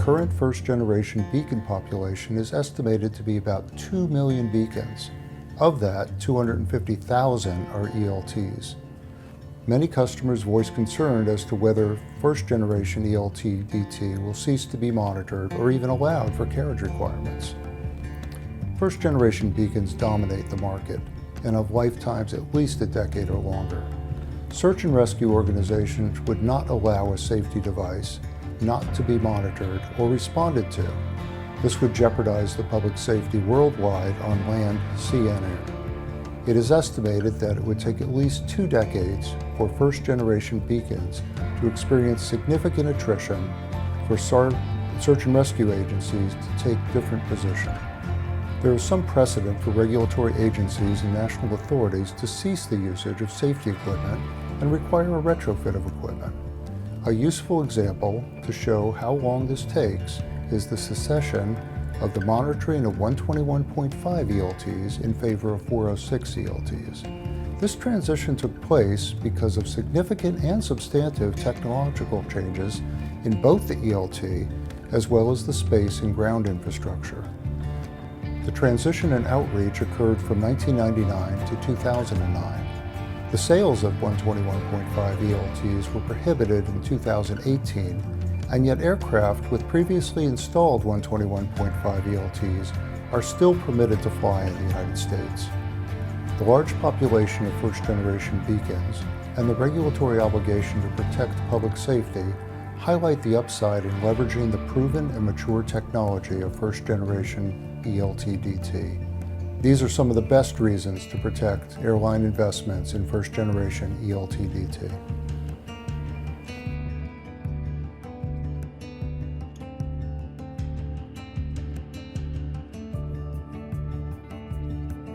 current first-generation beacon population is estimated to be about 2 million beacons. Of that, 250,000 are ELTs. Many customers voice concern as to whether first-generation ELT DT will cease to be monitored or even allowed for carriage requirements. First-generation beacons dominate the market and have lifetimes at least a decade or longer. Search and rescue organizations would not allow a safety device not to be monitored or responded to. This would jeopardize the public safety worldwide on land, sea, and air. It is estimated that it would take at least 2 decades for first-generation beacons to experience significant attrition for search and rescue agencies to take different position. There is some precedent for regulatory agencies and national authorities to cease the usage of safety equipment and require a retrofit of equipment. A useful example to show how long this takes is the cessation of the monitoring of 121.5 ELTs in favor of 406 ELTs. This transition took place because of significant and substantive technological changes in both the ELT as well as the space and ground infrastructure. The transition and outreach occurred from 1999 to 2009. The sales of 121.5 ELTs were prohibited in 2018, and yet aircraft with previously installed 121.5 ELTs are still permitted to fly in the United States. The large population of first-generation beacons and the regulatory obligation to protect public safety highlight the upside in leveraging the proven and mature technology of first-generation ELT DT. These are some of the best reasons to protect airline investments in first-generation ELT DT.